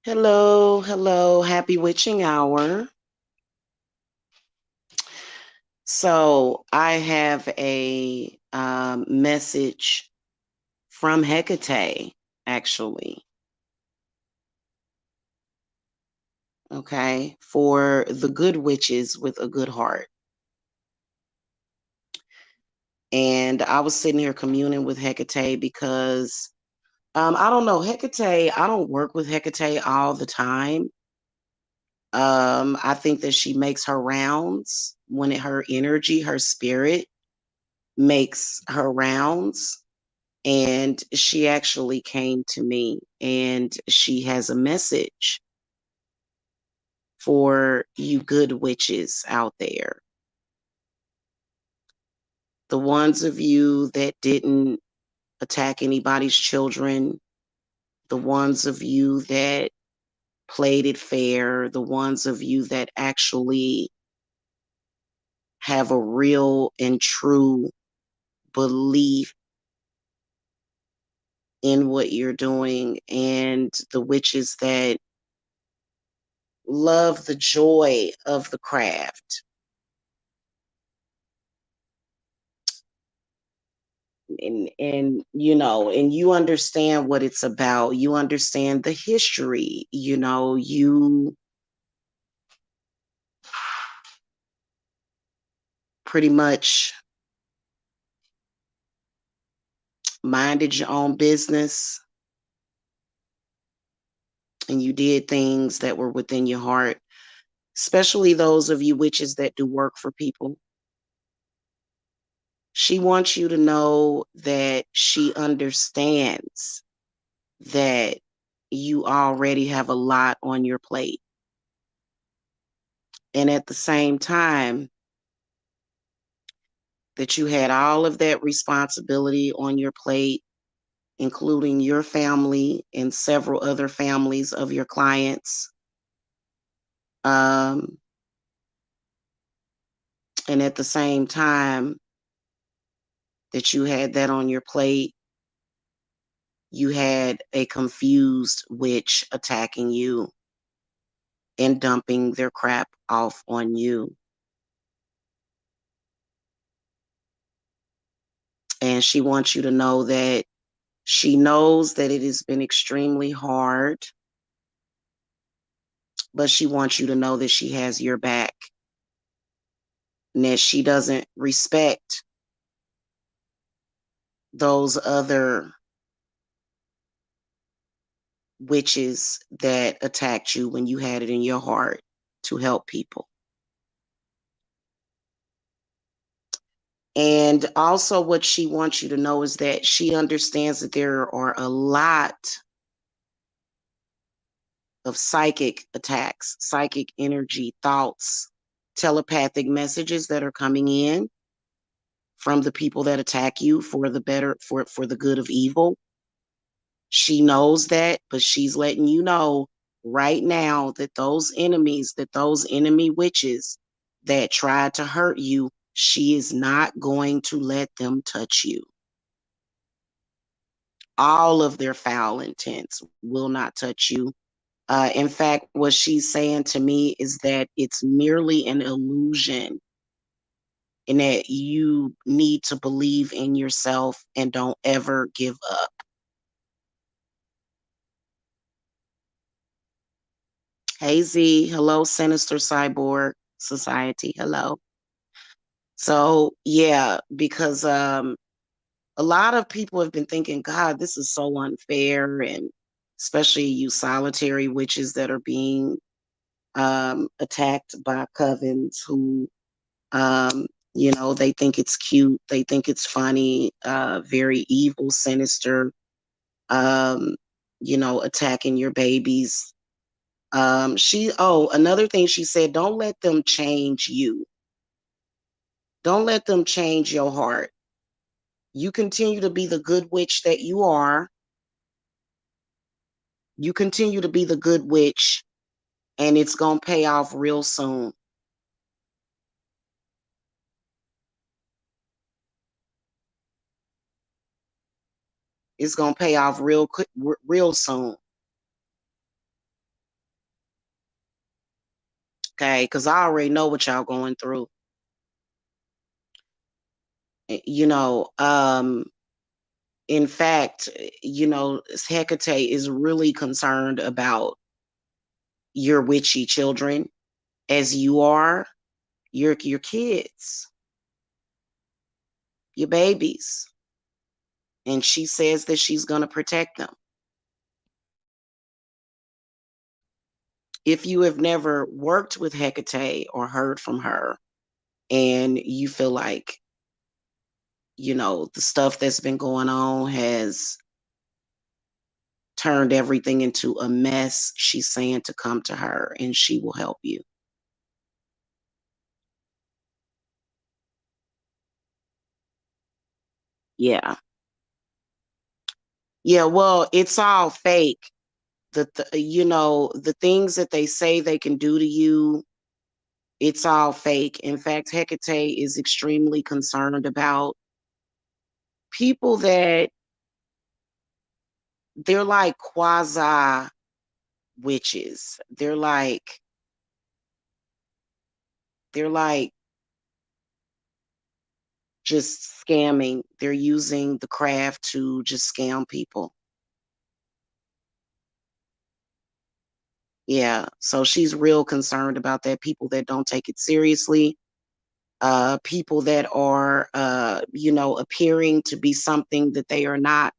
Hello, hello, happy witching hour. So I have a message from Hecate, actually, okay, for the good witches with a good heart. And I was sitting here communing with Hecate because I don't know, Hecate, I don't work with Hecate all the time. I think that she makes her rounds when her energy, her spirit makes her rounds. And she actually came to me and she has a message for you good witches out there. The ones of you that didn't attack anybody's children, the ones of you that played it fair, the ones of you that actually have a real and true belief in what you're doing, and the witches that love the joy of the craft. And and you understand what it's about, you understand the history, you pretty much minded your own business and you did things that were within your heart, especially those of you witches that do work for people. She wants you to know that she understands that you already have a lot on your plate, and at the same time that you had all of that responsibility on your plate, including your family and several other families of your clients. Um, and at the same time that you had that on your plate, you had a confused witch attacking you and dumping their crap off on you. And she wants you to know that she knows that it has been extremely hard, but she wants you to know that she has your back and that she doesn't respect those other witches that attacked you when you had it in your heart to help people. And also, what she wants you to know is that she understands that there are a lot of psychic attacks, psychic energy, thoughts, telepathic messages that are coming in from the people that attack you for the better, for the good of evil. She knows that, but she's letting you know right now that those enemies, that those enemy witches that tried to hurt you, she is not going to let them touch you. All of their foul intents will not touch you. In fact, what she's saying to me is that it's merely an illusion and that you need to believe in yourself and don't ever give up. Hey Z, hello, Sinister Cyborg Society, hello. So yeah, because a lot of people have been thinking, God, this is so unfair, and especially you solitary witches that are being attacked by covens who, um, they think it's cute, they think it's funny, very evil, sinister, um, attacking your babies. Another thing she said, don't let them change you. Don't let them change your heart. You continue to be the good witch that you are. You continue to be the good witch, and it's going to pay off real soon. It's going to pay off real quick, real soon. Okay, because I already know what y'all going through. You know, in fact, Hecate is really concerned about your witchy children, as you are, your kids, your babies. And she says that she's going to protect them. If you have never worked with Hecate or heard from her, and you feel like, the stuff that's been going on has turned everything into a mess, she's saying to come to her and she will help you. Yeah. Yeah, well, it's all fake. The things that they say they can do to you, it's all fake. In fact, Hecate is extremely concerned about people that they're like quasi witches. They're like just scamming. They're using the craft to just scam people. Yeah. So she's real concerned about that. People that don't take it seriously, people that are appearing to be something that they are not.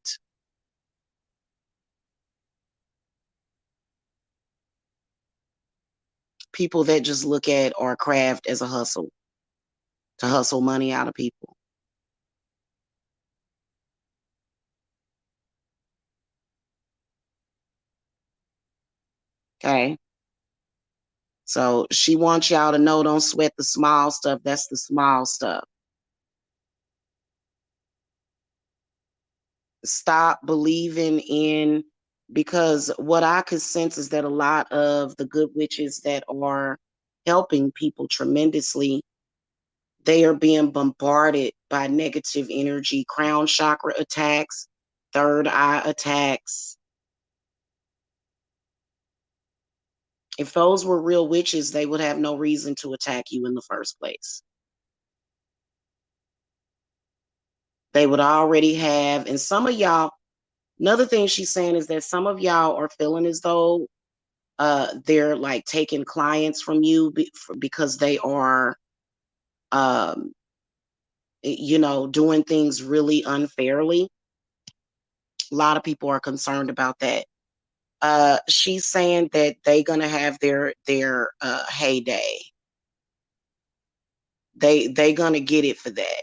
People that just look at our craft as a hustle, to hustle money out of people. Okay. So she wants y'all to know, don't sweat the small stuff. That's the small stuff. Stop believing in, because what I could sense is that a lot of the good witches that are helping people tremendously, they are being bombarded by negative energy, crown chakra attacks, third eye attacks. If those were real witches, they would have no reason to attack you in the first place. They would already have, and some of y'all, another thing she's saying is that some of y'all are feeling as though they're like taking clients from you because they are um, doing things really unfairly. A lot of people are concerned about that. She's saying that they're gonna have their heyday. They gonna get it for that.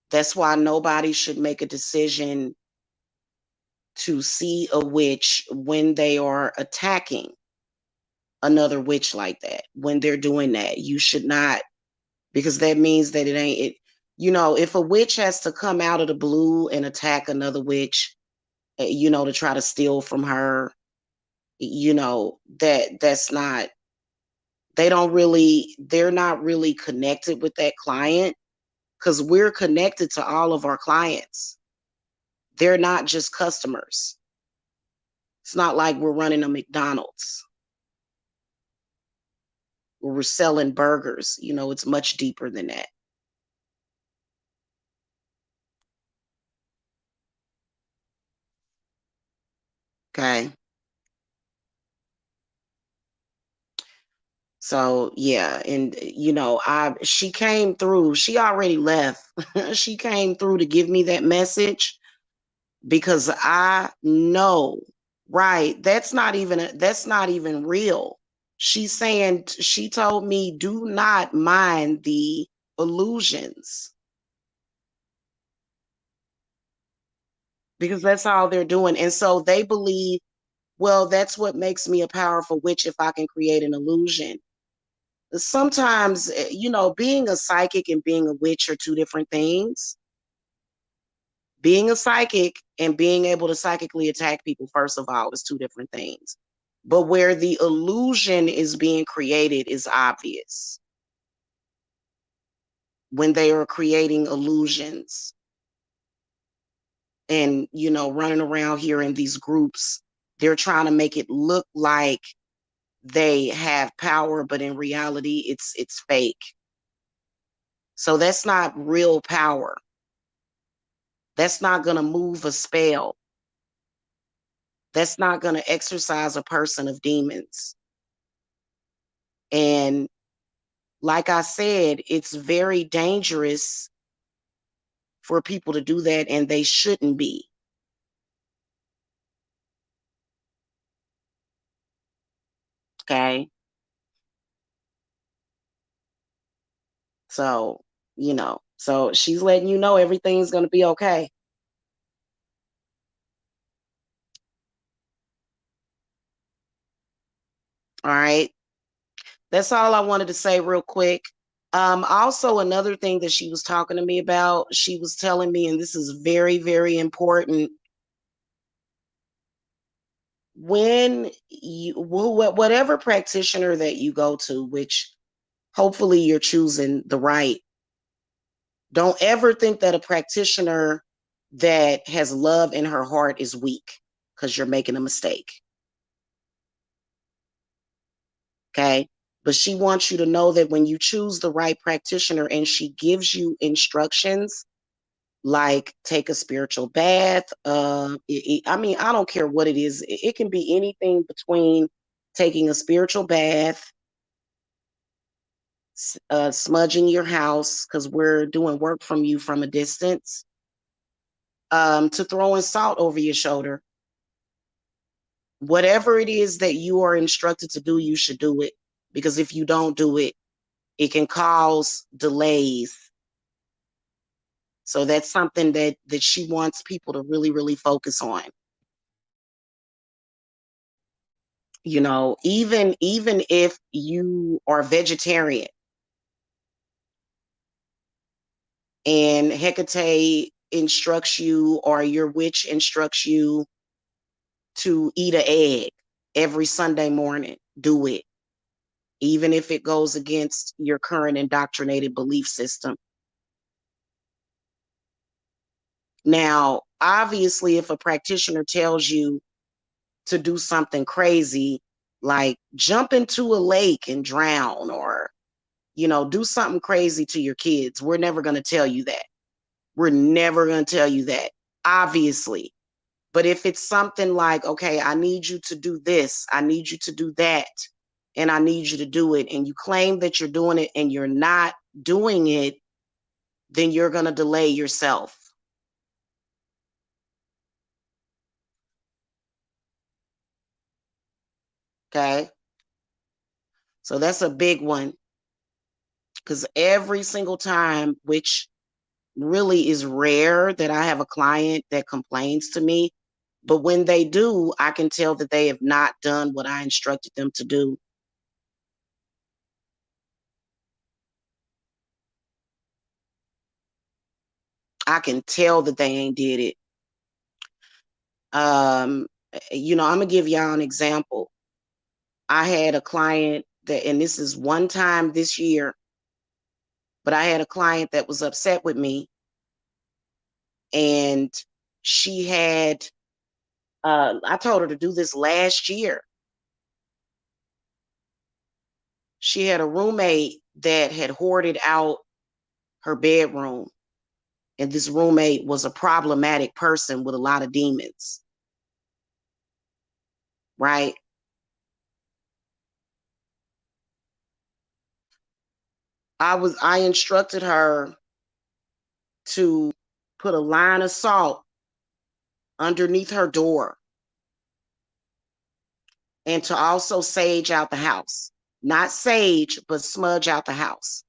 That's why nobody should make a decision to see a witch when they are attacking another witch like that. When they're doing that, you should not, because that means that it ain't it. If a witch has to come out of the blue and attack another witch, to try to steal from her, that's not, they're not really connected with that client, because we're connected to all of our clients. They're not just customers. It's not like we're running a McDonald's where we're selling burgers. It's much deeper than that. Okay. So yeah, and I she came through. She already left. She came through to give me that message, because I know, right? That's not even real. She's saying, she told me, do not mind the illusions, because that's all they're doing. And so they believe, well, that's what makes me a powerful witch, if I can create an illusion. Sometimes, being a psychic and being a witch are two different things. Being a psychic and being able to psychically attack people, first of all, is two different things. But where the illusion is being created is obvious when they are creating illusions. and, running around here in these groups, they're trying to make it look like they have power, but in reality, it's fake. So that's not real power. That's not going to move a spell. That's not going to exorcise a person of demons. And like I said, it's very dangerous for people to do that, and they shouldn't be. Okay. So, so she's letting you know everything's going to be okay. All right. That's all I wanted to say real quick. Also, another thing that she was talking to me about, she was telling me, and this is very, very important, when whatever practitioner that you go to, which hopefully you're choosing the right, don't ever think that a practitioner that has love in her heart is weak, because you're making a mistake. Okay. But she wants you to know that when you choose the right practitioner and she gives you instructions, like take a spiritual bath. I mean, I don't care what it is. It can be anything between taking a spiritual bath, smudging your house, because we're doing work from you from a distance, to throwing salt over your shoulder. Whatever it is that you are instructed to do, you should do it. Because if you don't do it, it can cause delays. So that's something that she wants people to really, really focus on. Even if you are vegetarian and Hecate instructs you, or your witch instructs you to eat an egg every Sunday morning, do it. Even if it goes against your current indoctrinated belief system. Now, obviously, if a practitioner tells you to do something crazy, like jump into a lake and drown, or, do something crazy to your kids, we're never going to tell you that. We're never going to tell you that, obviously. But if it's something like, okay, I need you to do this, I need you to do that, and I need you to do it, and you claim that you're doing it and you're not doing it, then you're going to delay yourself. Okay. So that's a big one, because every single time, which really is rare that I have a client that complains to me, but when they do, I can tell that they have not done what I instructed them to do. I can tell that they ain't did it. Um, I'm gonna give y'all an example. I had a client that, and this is one time this year, but I had a client that was upset with me, and she had, I told her to do this last year. She had a roommate that had hoarded out her bedroom, and this roommate was a problematic person with a lot of demons, right? I instructed her to put a line of salt underneath her door, and to also sage out the house. Not sage, but smudge out the house.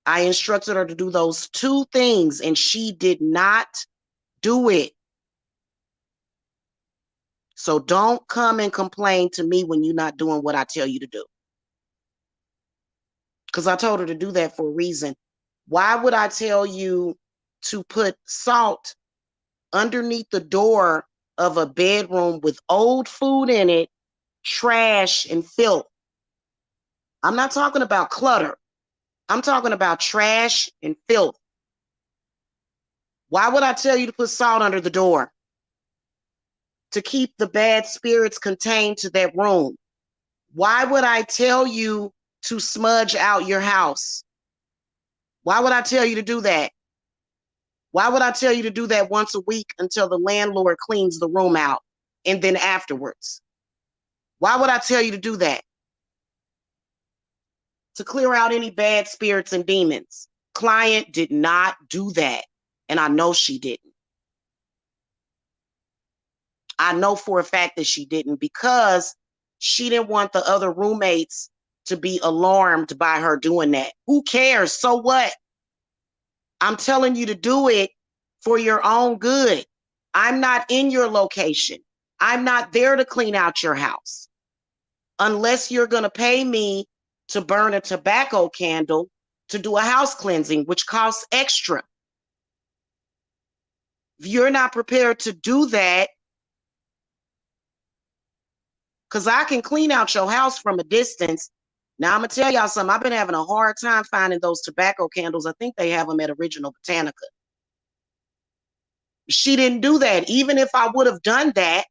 I instructed her to do those two things, and she did not do it. So don't come and complain to me when you're not doing what I tell you to do. Because I told her to do that for a reason. Why would I tell you to put salt underneath the door of a bedroom with old food in it, trash, and filth? I'm not talking about clutter. I'm talking about trash and filth. Why would I tell you to put salt under the door? To keep the bad spirits contained to that room. Why would I tell you to smudge out your house? Why would I tell you to do that? Why would I tell you to do that once a week until the landlord cleans the room out and then afterwards? Why would I tell you to do that? To clear out any bad spirits and demons. Client did not do that. And I know she didn't. I know for a fact that she didn't, because she didn't want the other roommates to be alarmed by her doing that. Who cares? So what? I'm telling you to do it for your own good. I'm not in your location. I'm not there to clean out your house. Unless you're going to pay me to burn a tobacco candle to do a house cleansing, which costs extra. If you're not prepared to do that, because I can clean out your house from a distance. Now, I'm going to tell y'all something. I've been having a hard time finding those tobacco candles. I think they have them at Original Botanica. She didn't do that. Even if I would have done that,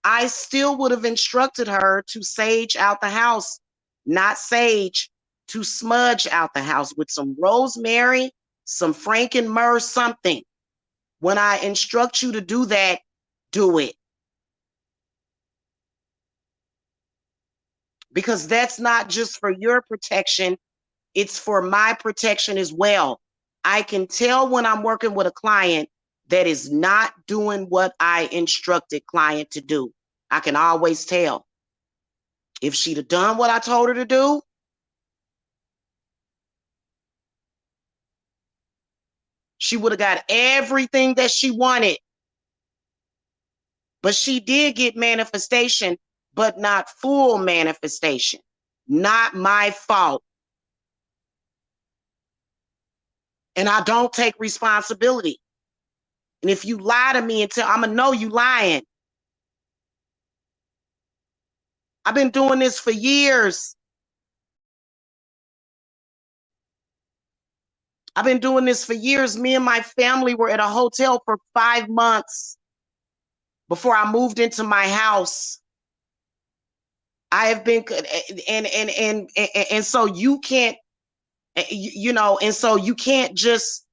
I still would have instructed her to sage out the house, not sage, to smudge out the house with some rosemary, some frankenmyrrh, something. When I instruct you to do that, do it. Because that's not just for your protection, it's for my protection as well. I can tell when I'm working with a client that is not doing what I instructed client to do. I can always tell. If she'd have done what I told her to do, she would have got everything that she wanted. But she did get manifestation, but not full manifestation. Not my fault. And I don't take responsibility. And if you lie to me and tell, I'm going to know you lying. I've been doing this for years. I've been doing this for years. Me and my family were at a hotel for 5 months before I moved into my house. I have been, and so you can't, and so you can't just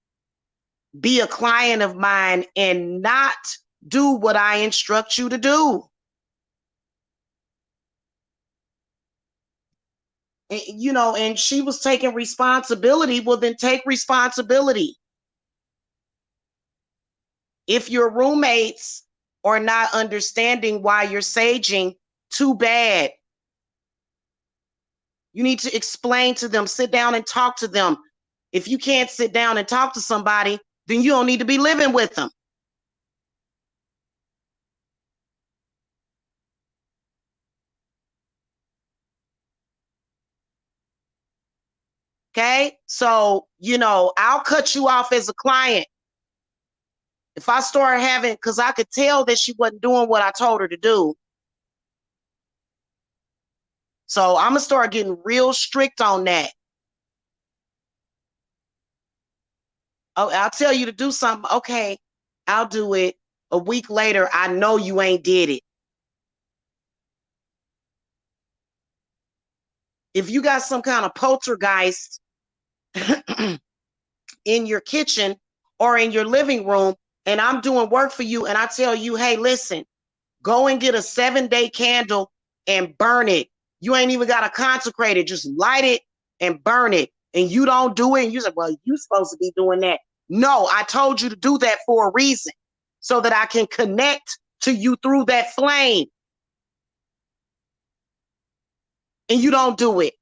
be a client of mine and not do what I instruct you to do. And she was taking responsibility. Well, then take responsibility. If your roommates are not understanding why you're saging, too bad. You need to explain to them, sit down and talk to them. If you can't sit down and talk to somebody, then you don't need to be living with them. Okay? So, I'll cut you off as a client. If I start having, because I could tell that she wasn't doing what I told her to do. So I'm going to start getting real strict on that. Oh, I'll tell you to do something. Okay, I'll do it. A week later, I know you ain't did it. If you got some kind of poltergeist in your kitchen or in your living room, and I'm doing work for you, and I tell you, hey, listen, go and get a 7-day candle and burn it. You ain't even got to consecrate it. Just light it and burn it. And you don't do it. And you say, well, you're supposed to be doing that. No, I told you to do that for a reason, so that I can connect to you through that flame. And you don't do it.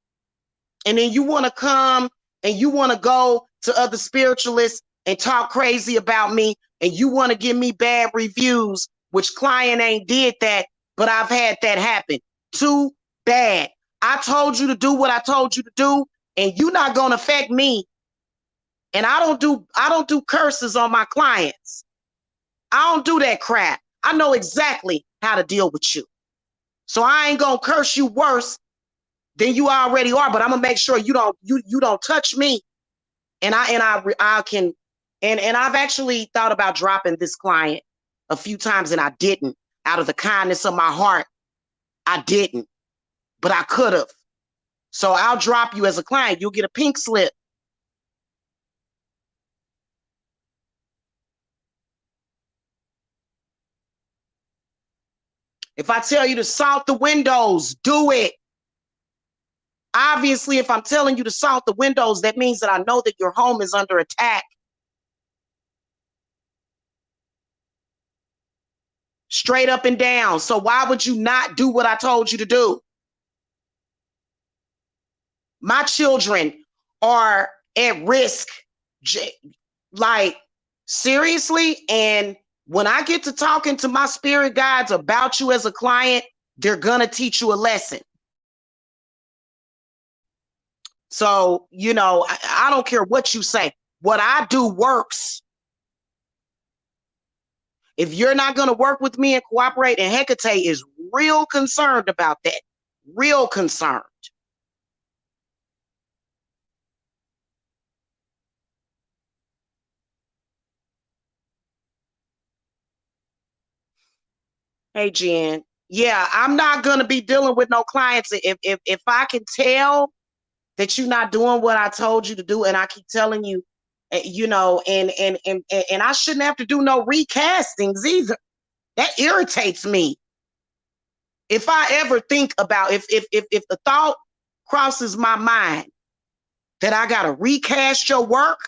And then you want to come and you want to go to other spiritualists and talk crazy about me, and you want to give me bad reviews, which client ain't did that, but I've had that happen. Too bad. I told you to do what I told you to do, and you're not going to affect me. And I don't do curses on my clients. I don't do that crap. I know exactly how to deal with you. So I ain't going to curse you worse than you already are, but I'm going to make sure you don't touch me. And I can And I've actually thought about dropping this client a few times, and I didn't. Out of the kindness of my heart, I didn't, but I could have. So I'll drop you as a client. You'll get a pink slip. If I tell you to salt the windows, do it. Obviously, if I'm telling you to salt the windows, that means that I know that your home is under attack. Straight up and down. So why would you not do what I told you to do? My children are at risk. Like, seriously? And when I get to talking to my spirit guides about you as a client, they're going to teach you a lesson. So, I don't care what you say. What I do works. If you're not going to work with me and cooperate, and Hecate is real concerned about that, real concerned. Hey, Jen. Yeah, I'm not going to be dealing with no clients. If I can tell that you're not doing what I told you to do, and I keep telling you, and I shouldn't have to do no recastings either. That irritates me. If I ever think about if the thought crosses my mind that I gotta recast your work,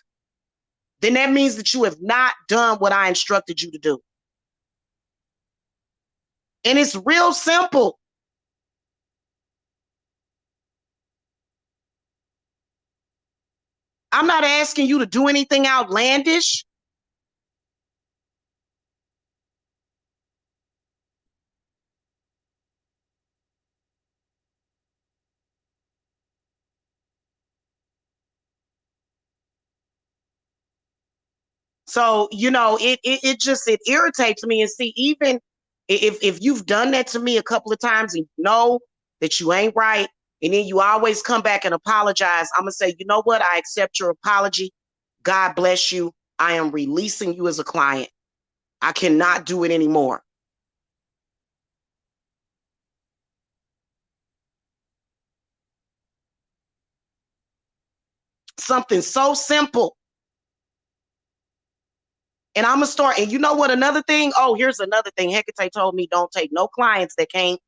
then that means that you have not done what I instructed you to do. And it's real simple. I'm not asking you to do anything outlandish. So, it irritates me. And see, even if you've done that to me a couple of times and you know that you ain't right, and then you always come back and apologize, I'm gonna say, you know what? I accept your apology. God bless you. I am releasing you as a client. I cannot do it anymore. Something so simple. And I'm gonna start. And you know what? Another thing. Oh, here's another thing. Hecate told me don't take no clients that can't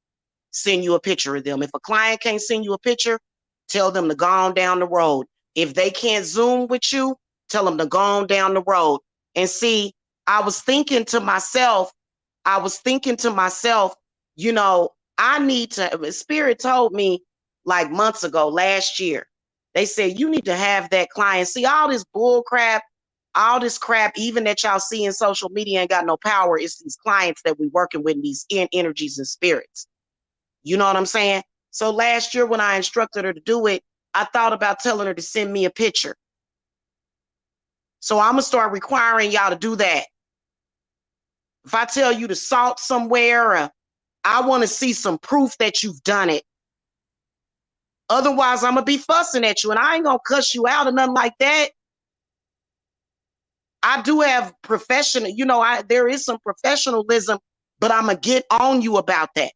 send you a picture of them. If a client can't send you a picture, tell them to go on down the road. If they can't Zoom with you, tell them to go on down the road. And see, I was thinking to myself, you know, I need to, Spirit told me like months ago, last year, they said, you need to have that client. See, all this bull crap, all this crap, even that y'all see in social media ain't got no power. It's these clients that we working with, these energies and spirits. You know what I'm saying? So last year when I instructed her to do it, I thought about telling her to send me a picture. So I'm going to start requiring y'all to do that. If I tell you to salt somewhere, I want to see some proof that you've done it. Otherwise, I'm going to be fussing at you, and I ain't going to cuss you out or nothing like that. I do have professional, there is some professionalism, but I'm going to get on you about that.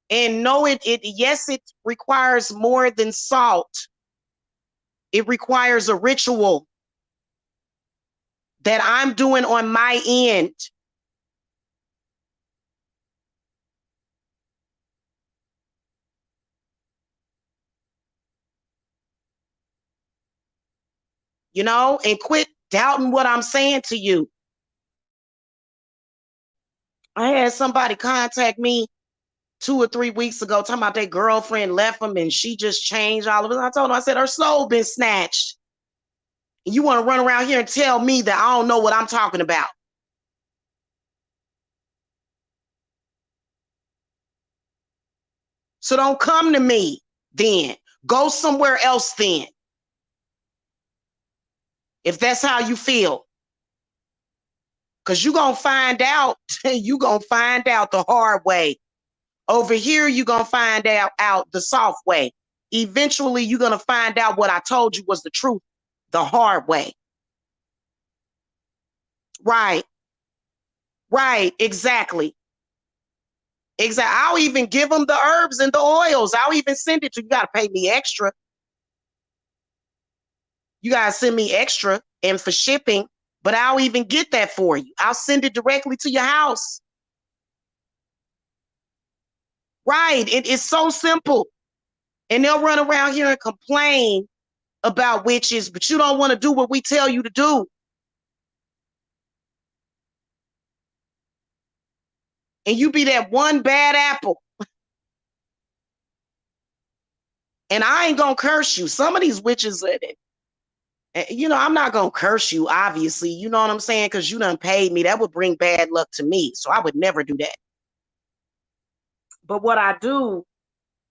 And no, yes, it requires more than salt. It requires a ritual that I'm doing on my end. And quit doubting what I'm saying to you. I had somebody contact me 2 or 3 weeks ago talking about their girlfriend left them and she just changed all of it. I told them, I said, her soul been snatched. And you want to run around here and tell me that I don't know what I'm talking about. So don't come to me then. Go somewhere else then. If that's how you feel. Because you're going to find out, the hard way. Over here, you're going to find out the soft way. Eventually, you're going to find out what I told you was the truth the hard way. Right. Right. Exactly. Exactly. I'll even give them the herbs and the oils. I'll even send it to you. You got to pay me extra. You got to send me extra and for shipping, but I'll even get that for you. I'll send it directly to your house. Right. It is so simple. And they'll run around here and complain about witches, but you don't want to do what we tell you to do. And you be that one bad apple. And I ain't gonna curse you. Some of these witches, I'm not gonna curse you, obviously. You know what I'm saying? Because you done paid me. That would bring bad luck to me. So I would never do that. But what I do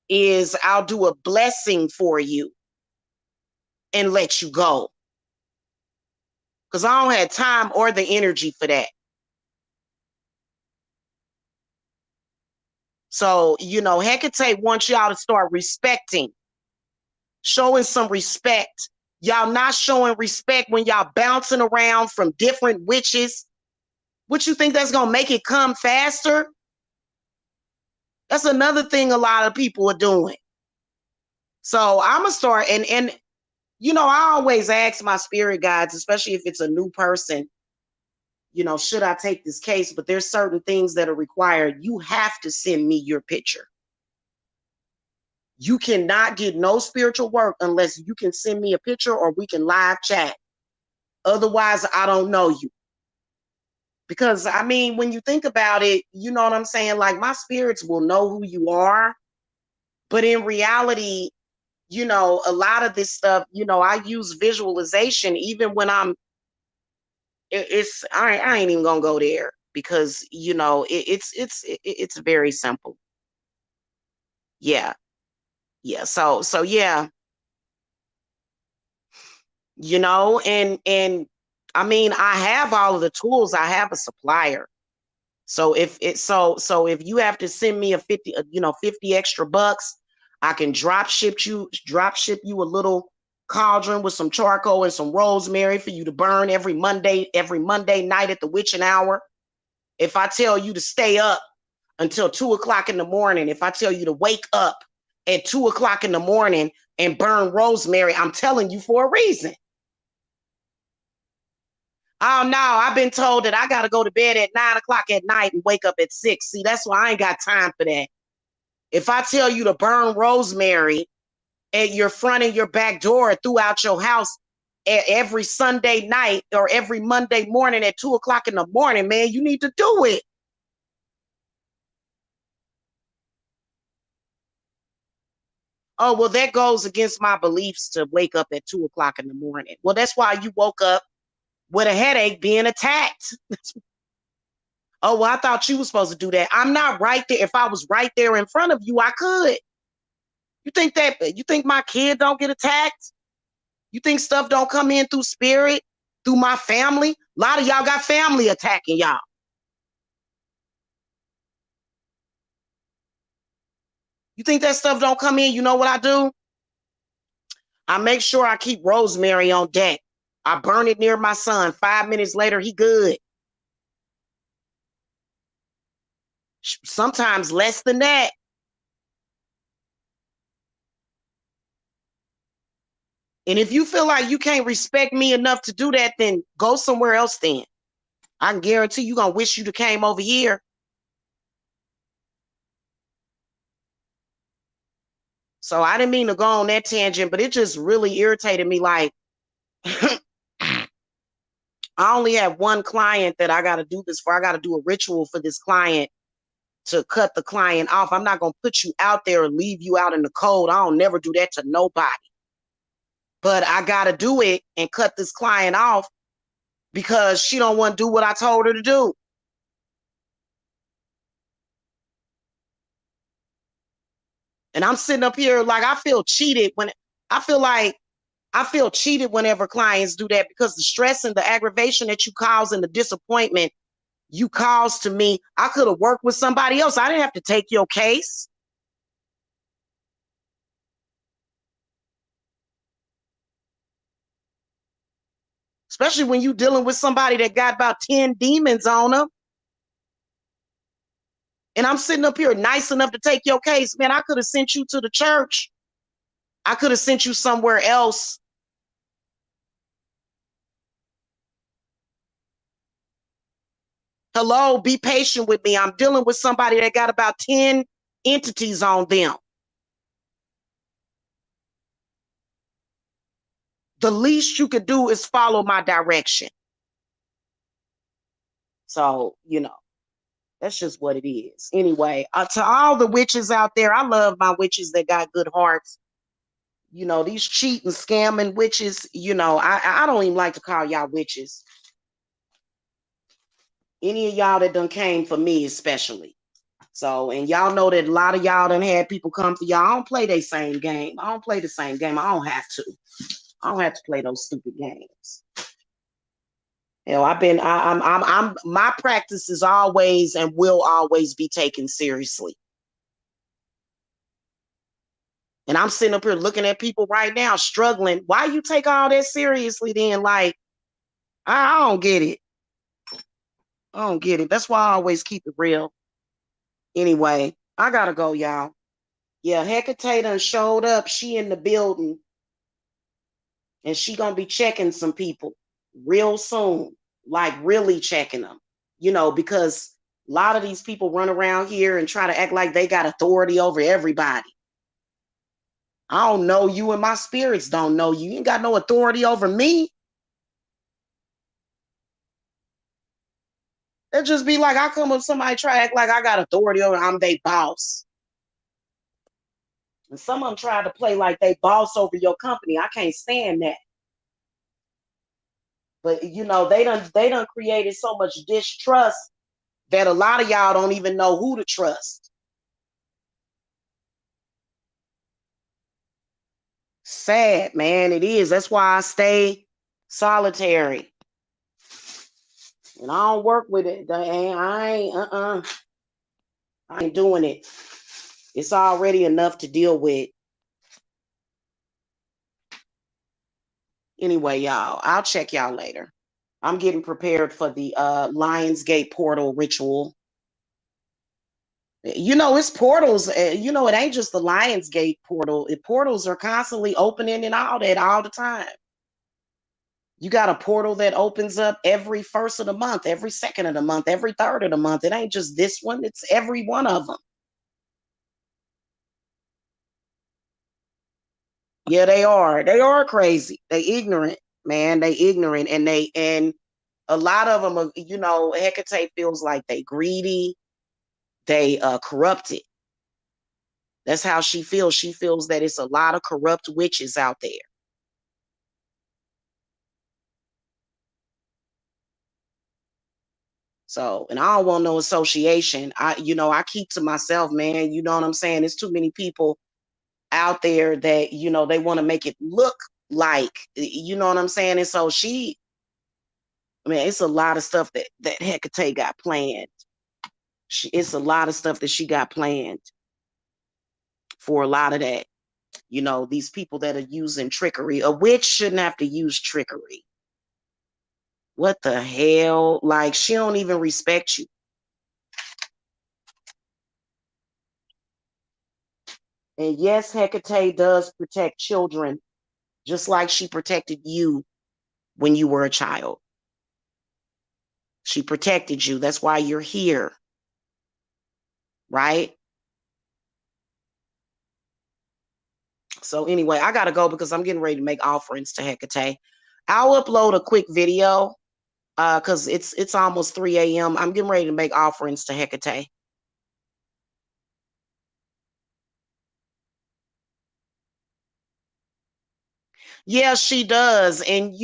is I'll do a blessing for you and let you go. Because I don't have time or the energy for that. So, Hecate wants y'all to start respecting, showing some respect. Y'all not showing respect when y'all bouncing around from different witches. What you think that's going to make it come faster? That's another thing a lot of people are doing. So I'm going to start, and I always ask my spirit guides, especially if it's a new person, should I take this case? But there's certain things that are required. You have to send me your picture. You cannot get no spiritual work unless you can send me a picture or we can live chat. Otherwise, I don't know you. Because, when you think about it, you know what I'm saying? Like, my spirits will know who you are. But in reality, a lot of this stuff, I use visualization even when I ain't even gonna go there because, it's very simple. Yeah. Yeah. So yeah, and I have all of the tools. I have a supplier. So if you have to send me a 50 extra bucks, I can drop ship you a little cauldron with some charcoal and some rosemary for you to burn every Monday night at the witching hour. If I tell you to stay up until 2:00 in the morning, if I tell you to wake up at 2:00 in the morning and burn rosemary, I'm telling you for a reason. Oh no, I've been told that I gotta go to bed at 9:00 at night and wake up at 6. See, that's why I ain't got time for that. If I tell you to burn rosemary at your front and your back door throughout your house every Sunday night or every Monday morning at 2:00 in the morning, man, you need to do it. Oh, well, that goes against my beliefs to wake up at 2:00 in the morning. Well, that's why you woke up with a headache being attacked. Oh, well, I thought you were supposed to do that. I'm not right there. If I was right there in front of you, I could. You think my kid don't get attacked? You think stuff don't come in through spirit, through my family? A lot of y'all got family attacking y'all. You think that stuff don't come in? You know what I do? I make sure I keep rosemary on deck. I burn it near my son. 5 minutes later, he good. Sometimes less than that. And if you feel like you can't respect me enough to do that, then go somewhere else then. I can guarantee you gonna wish you to came over here. So I didn't mean to go on that tangent, but it just really irritated me. Like, I only have one client that I got to do this for. I got to do a ritual for this client to cut the client off. I'm not going to put you out there and leave you out in the cold. I don't never do that to nobody. But I got to do it and cut this client off because she don't want to do what I told her to do. And I'm sitting up here like I feel cheated when I feel cheated whenever clients do that because the stress and the aggravation that you cause and the disappointment, you calls to me. I could have worked with somebody else. I didn't have to take your case. Especially when you dealing with somebody that got about 10 demons on them. And I'm sitting up here nice enough to take your case. Man, I could have sent you to the church. I could have sent you somewhere else. Hello, be patient with me. I'm dealing with somebody that got about 10 entities on them. The least you could do is follow my direction. So, that's just what it is. Anyway, to all the witches out there, I love my witches that got good hearts. These cheating, scamming witches, I don't even like to call y'all witches. Any of y'all that done came for me, especially. So, and y'all know that a lot of y'all done had people come for y'all. I don't play the same game. I don't play the same game. I don't have to. I don't have to play those stupid games. My practice is always and will always be taken seriously. And I'm sitting up here looking at people right now struggling. Why you take all that seriously then? Like, I don't get it. I don't get it. That's why I always keep it real. Anyway, I gotta go, y'all. Yeah, Hecate done showed up. She in the building. And she gonna be checking some people real soon. Like really checking them. Because a lot of these people run around here and try to act like they got authority over everybody. I don't know you, and my spirits don't know you. You ain't got no authority over me. It just be like I come with somebody try to act like I got authority over, I'm they boss. And some of them try to play like they boss over your company. I can't stand that. But they done created so much distrust that a lot of y'all don't even know who to trust. Sad, man. It is. That's why I stay solitary. And I don't work with it. I ain't doing it. It's already enough to deal with. Anyway, y'all, I'll check y'all later. I'm getting prepared for the Lionsgate portal ritual. It's portals. It ain't just the Lionsgate portal. Portals are constantly opening and all that all the time. You got a portal that opens up every first of the month, every second of the month, every third of the month. It ain't just this one. It's every one of them. Yeah, they are. They are crazy. They ignorant, man. They ignorant. And a lot of them, Hecate feels like they greedy. They corrupted. That's how she feels. She feels that it's a lot of corrupt witches out there. So, and I don't want no association. I keep to myself, man. You know what I'm saying? There's too many people out there that, they want to make it look like, you know what I'm saying? And so it's a lot of stuff that Hecate got planned. It's a lot of stuff that she got planned for a lot of that. These people that are using trickery. A witch shouldn't have to use trickery. What the hell? Like, she don't even respect you. And yes, Hecate does protect children, just like she protected you when you were a child. She protected you. That's why you're here. Right? So anyway, I gotta go because I'm getting ready to make offerings to Hecate. I'll upload a quick video because it's almost 3 a.m. I'm getting ready to make offerings to Hecate. Yeah, she does. And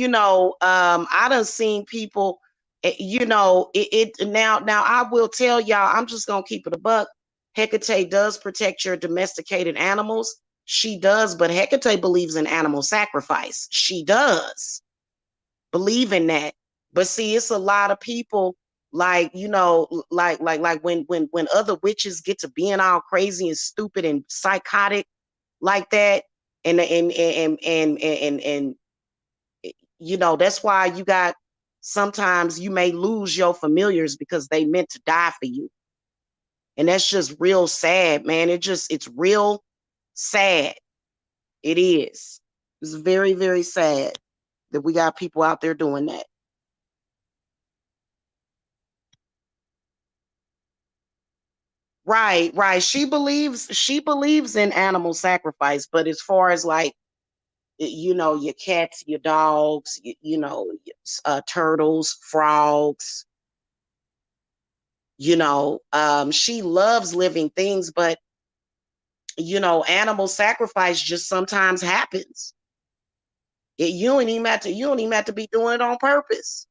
I done seen people, now I will tell y'all, I'm just gonna keep it a buck. Hecate does protect your domesticated animals. She does, but Hecate believes in animal sacrifice. She does believe in that. But see, it's a lot of people Like, like when other witches get to being all crazy and stupid and psychotic like that, and that's why you got, sometimes you may lose your familiars because they meant to die for you. And that's just real sad, man. It's real sad. It is. It's very, very sad that we got people out there doing that. Right, right. She believes in animal sacrifice, but as far as like, your cats, your dogs, turtles, frogs, she loves living things, but animal sacrifice just sometimes happens. You don't even have to be doing it on purpose.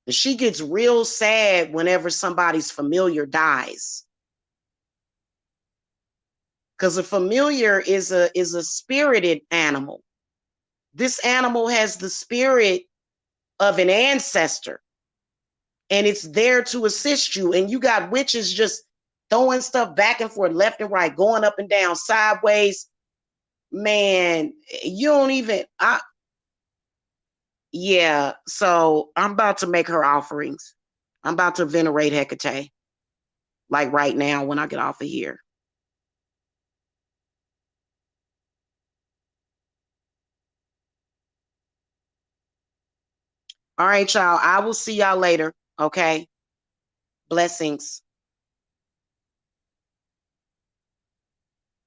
She gets real sad whenever somebody's familiar dies. Because a familiar is a spirited animal. This animal has the spirit of an ancestor, and it's there to assist you. And you got witches just throwing stuff back and forth, left and right, going up and down, sideways. Man, you don't even. Yeah. So I'm about to make her offerings. I'm about to venerate Hecate, like right now when I get off of here. All right, y'all. I will see y'all later. Okay. Blessings.